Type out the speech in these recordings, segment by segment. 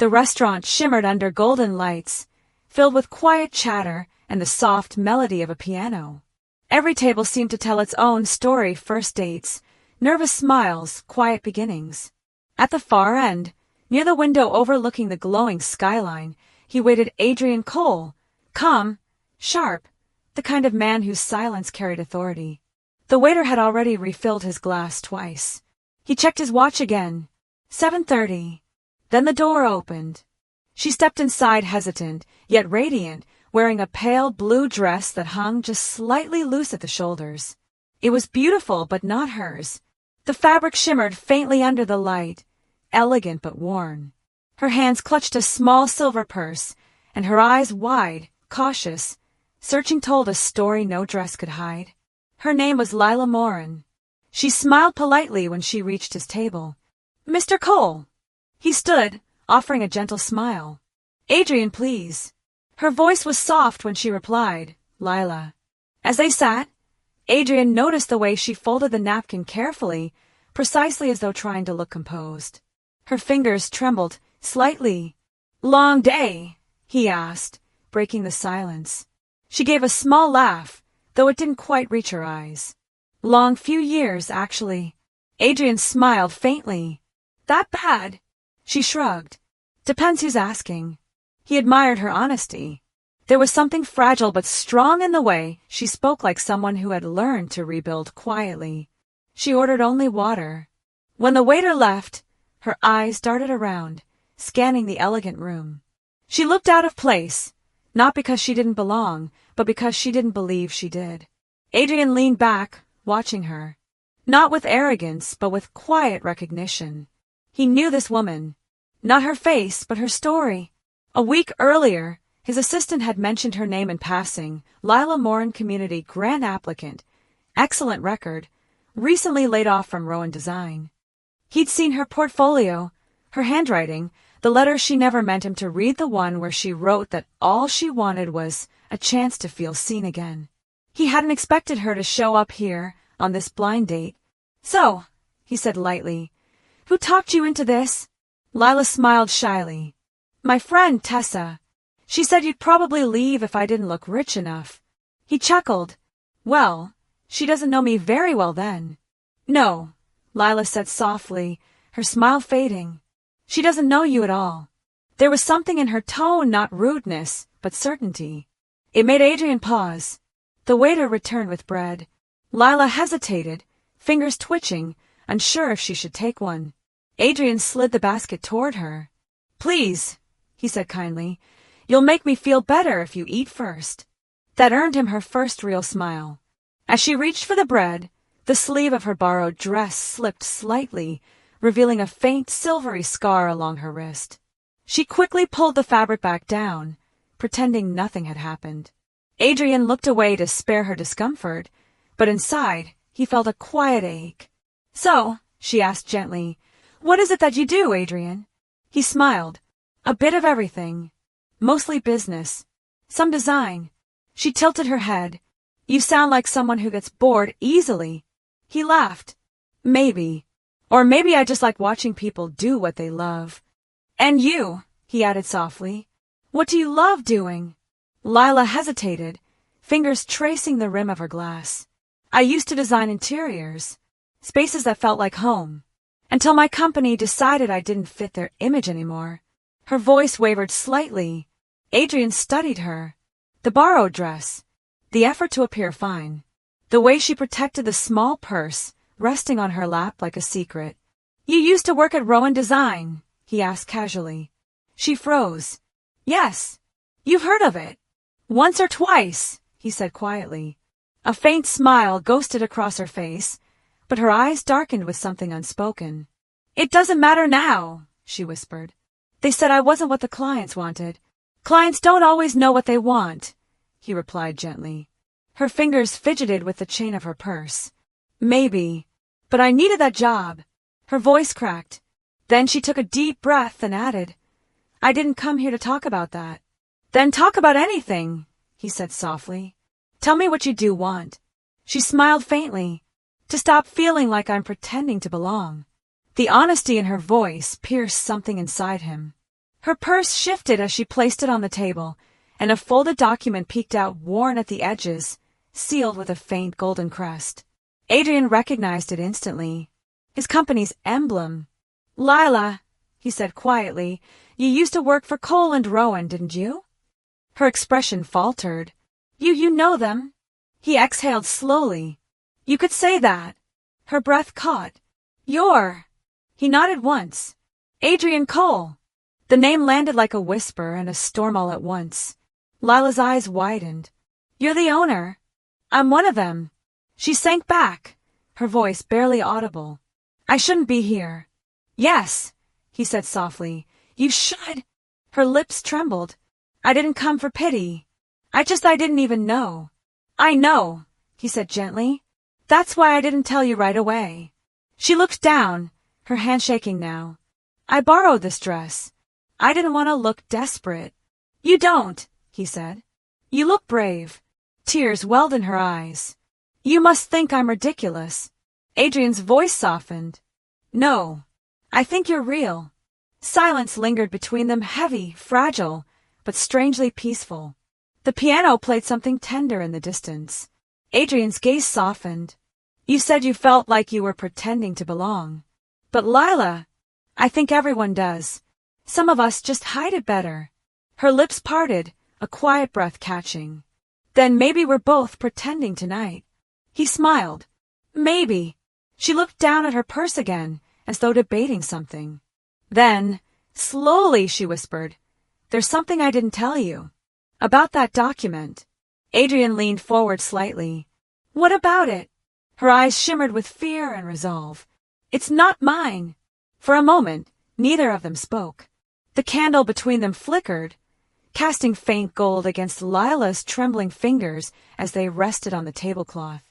The restaurant shimmered under golden lights, filled with quiet chatter and the soft melody of a piano. Every table seemed to tell its own story: first dates, nervous smiles, quiet beginnings. At the far end, near the window overlooking the glowing skyline, he waited Adrian Cole, calm, sharp, the kind of man whose silence carried authority. The waiter had already refilled his glass twice. He checked his watch again. 7:30. Then the door opened. She stepped inside, hesitant, yet radiant, wearing a pale blue dress that hung just slightly loose at the shoulders. It was beautiful, but not hers. The fabric shimmered faintly under the light, elegant but worn. Her hands clutched a small silver purse, and her eyes wide, cautious, searching, told a story no dress could hide. Her name was Lila Morin. She smiled politely when she reached his table. "Mr. Cole." He stood, offering a gentle smile. "Adrian, please." Her voice was soft when she replied, "Lila." As they sat, Adrian noticed the way she folded the napkin carefully, precisely as though trying to look composed. Her fingers trembled slightly. "Long day?" he asked, breaking the silence. She gave a small laugh, though it didn't quite reach her eyes. "Long few years, actually." Adrian smiled faintly. "That bad?" She shrugged. "Depends who's asking." He admired her honesty. There was something fragile but strong in the way she spoke, like someone who had learned to rebuild quietly. She ordered only water. When the waiter left, her eyes darted around, scanning the elegant room. She looked out of place, not because she didn't belong, but because she didn't believe she did. Adrian leaned back, watching her. Not with arrogance, but with quiet recognition. He knew this woman. Not her face, but her story. A week earlier, his assistant had mentioned her name in passing: Lila Morin, community grant applicant, excellent record, recently laid off from Rowan Design. He'd seen her portfolio, her handwriting, the letter she never meant him to read, the one where she wrote that all she wanted was a chance to feel seen again. He hadn't expected her to show up here on this blind date. "So," he said lightly, "who talked you into this?" Lila smiled shyly. "My friend Tessa. She said you'd probably leave if I didn't look rich enough." He chuckled. "Well, she doesn't know me very well then." "No," Lila said softly, her smile fading. "She doesn't know you at all." There was something in her tone, not rudeness, but certainty. It made Adrian pause. The waiter returned with bread. Lila hesitated, fingers twitching, unsure if she should take one. Adrian slid the basket toward her. "Please," he said kindly, "you'll make me feel better if you eat first." That earned him her first real smile. As she reached for the bread, the sleeve of her borrowed dress slipped slightly, revealing a faint silvery scar along her wrist. She quickly pulled the fabric back down, pretending nothing had happened. Adrian looked away to spare her discomfort, but inside he felt a quiet ache. "So," she asked gently, "what is it that you do, Adrian?" He smiled. "A bit of everything. Mostly business. Some design." She tilted her head. "You sound like someone who gets bored easily." He laughed. "Maybe. Or maybe I just like watching people do what they love." "And you," he added softly, "what do you love doing?" Lila hesitated, fingers tracing the rim of her glass. "I used to design interiors, spaces that felt like home, until my company decided I didn't fit their image anymore." Her voice wavered slightly. Adrian studied her. The borrowed dress, the effort to appear fine, the way she protected the small purse resting on her lap like a secret. "You used to work at Rowan Design?" he asked casually. She froze. "Yes. You've heard of it." "Once or twice," he said quietly. A faint smile ghosted across her face, but her eyes darkened with something unspoken. "It doesn't matter now," she whispered. "They said I wasn't what the clients wanted." "Clients don't always know what they want," he replied gently. Her fingers fidgeted with the chain of her purse. "Maybe, but I needed that job." Her voice cracked. Then she took a deep breath and added, "I didn't come here to talk about that." "Then talk about anything," he said softly. "Tell me what you do want." She smiled faintly. "To stop feeling like I'm pretending to belong." The honesty in her voice pierced something inside him. Her purse shifted as she placed it on the table, and a folded document peeked out, worn at the edges, sealed with a faint golden crest. Adrian recognized it instantly. His company's emblem. "Lila," he said quietly, "you used to work for Cole and Rowan, didn't you?" Her expression faltered. You know them?" He exhaled slowly. "You could say that." Her breath caught. "You're—" He nodded once. "Adrian Cole." The name landed like a whisper and a storm all at once. Lila's eyes widened. "You're the owner?" "I'm one of them." She sank back, her voice barely audible. "I shouldn't be here." "Yes," he said softly. "You should." Her lips trembled. "I didn't come for pity. I didn't even know." "I know," he said gently. "That's why I didn't tell you right away." She looked down, her hand shaking now. "I borrowed this dress. I didn't want to look desperate." "You don't," he said. "You look brave." Tears welled in her eyes. "You must think I'm ridiculous." Adrian's voice softened. "No, I think you're real." Silence lingered between them, heavy, fragile, but strangely peaceful. The piano played something tender in the distance. Adrian's gaze softened. "You said you felt like you were pretending to belong. But Lila, I think everyone does. Some of us just hide it better." Her lips parted, a quiet breath catching. "Then maybe we're both pretending tonight." He smiled. "Maybe." She looked down at her purse again, as though debating something. Then, slowly, she whispered, "There's something I didn't tell you. About that document." Adrian leaned forward slightly. "What about it?" Her eyes shimmered with fear and resolve. "It's not mine." For a moment, neither of them spoke. The candle between them flickered, casting faint gold against Lila's trembling fingers as they rested on the tablecloth.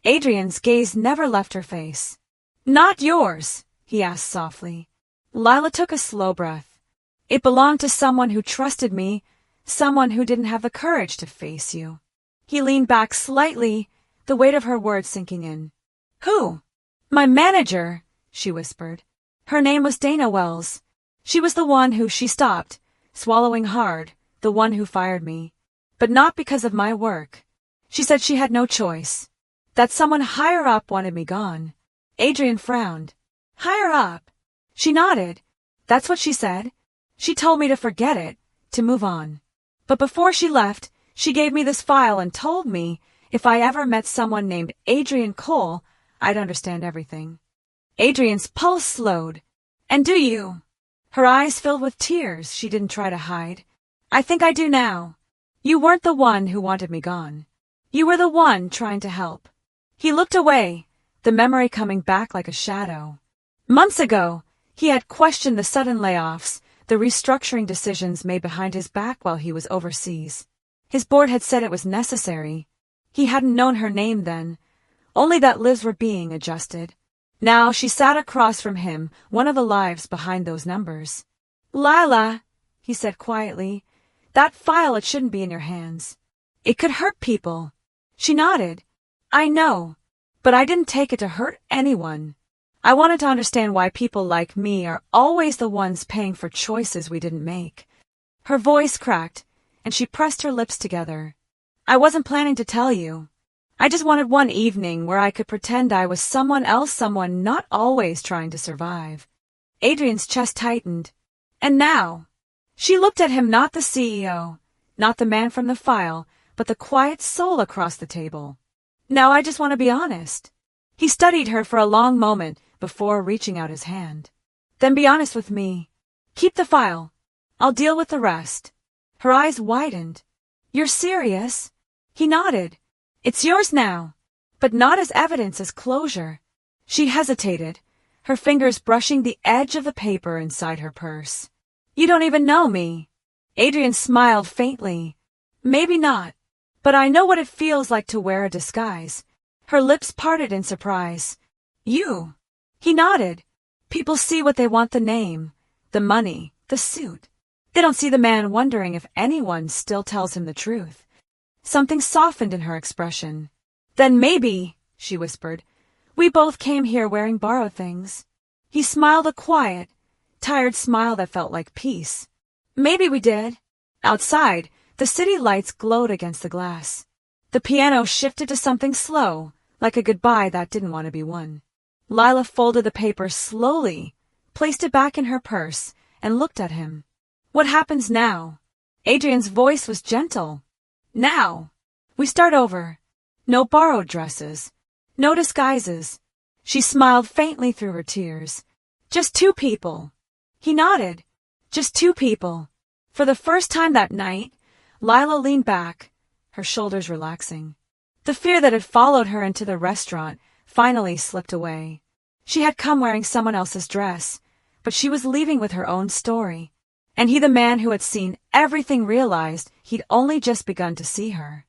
Adrian's gaze never left her face. "Not yours?" he asked softly. Lila took a slow breath. "It belonged to someone who trusted me, someone who didn't have the courage to face you." He leaned back slightly, the weight of her words sinking in. "Who?" "My manager," she whispered. Her name was Dana Wells. She was the one who— She stopped, swallowing hard, "the one who fired me. But not because of my work." She said she had no choice. That someone higher up wanted me gone. Adrian frowned. "Higher up?" She nodded. "That's what she said. She told me to forget it, to move on. But before she left, she gave me this file and told me if I ever met someone named Adrian Cole, I'd understand everything." Adrian's pulse slowed. "And do you?" Her eyes filled with tears she didn't try to hide. "I think I do now. You weren't the one who wanted me gone. You were the one trying to help." He looked away, the memory coming back like a shadow. Months ago, he had questioned the sudden layoffs, the restructuring decisions made behind his back while he was overseas. His board had said it was necessary. He hadn't known her name then, only that lives were being adjusted. Now she sat across from him, one of the lives behind those numbers. "Lila," he said quietly, "that file, it shouldn't be in your hands. It could hurt people." She nodded. "I know, but I didn't take it to hurt anyone. I wanted to understand why people like me are always the ones paying for choices we didn't make." Her voice cracked, and she pressed her lips together. "I wasn't planning to tell you. I just wanted one evening where I could pretend I was someone else, someone not always trying to survive." Adrian's chest tightened. "And now?" She looked at him, not the CEO, not the man from the file, but the quiet soul across the table. "Now I just want to be honest." He studied her for a long moment before reaching out his hand. "Then be honest with me. Keep the file. I'll deal with the rest." Her eyes widened. "You're serious?" He nodded. "It's yours now, but not as evidence, as closure." She hesitated, her fingers brushing the edge of the paper inside her purse. "You don't even know me." Adrian smiled faintly. "Maybe not, but I know what it feels like to wear a disguise." Her lips parted in surprise. "You?" He nodded. "People see what they want, the name, the money, the suit. They don't see the man wondering if anyone still tells him the truth." Something softened in her expression. "Then maybe," she whispered, "we both came here wearing borrowed things." He smiled, a quiet, tired smile that felt like peace. Maybe we did. Outside, the city lights glowed against the glass. The piano shifted to something slow, like a goodbye that didn't want to be won. Lila folded the paper slowly, placed it back in her purse, and looked at him. What happens now? Adrian's voice was gentle. Now. We start over. No borrowed dresses. No disguises. She smiled faintly through her tears. Just two people. He nodded. Just two people. For the first time that night, Lila leaned back, her shoulders relaxing. The fear that had followed her into the restaurant finally slipped away. She had come wearing someone else's dress, but she was leaving with her own story. And he, the man who had seen everything, realized he'd only just begun to see her.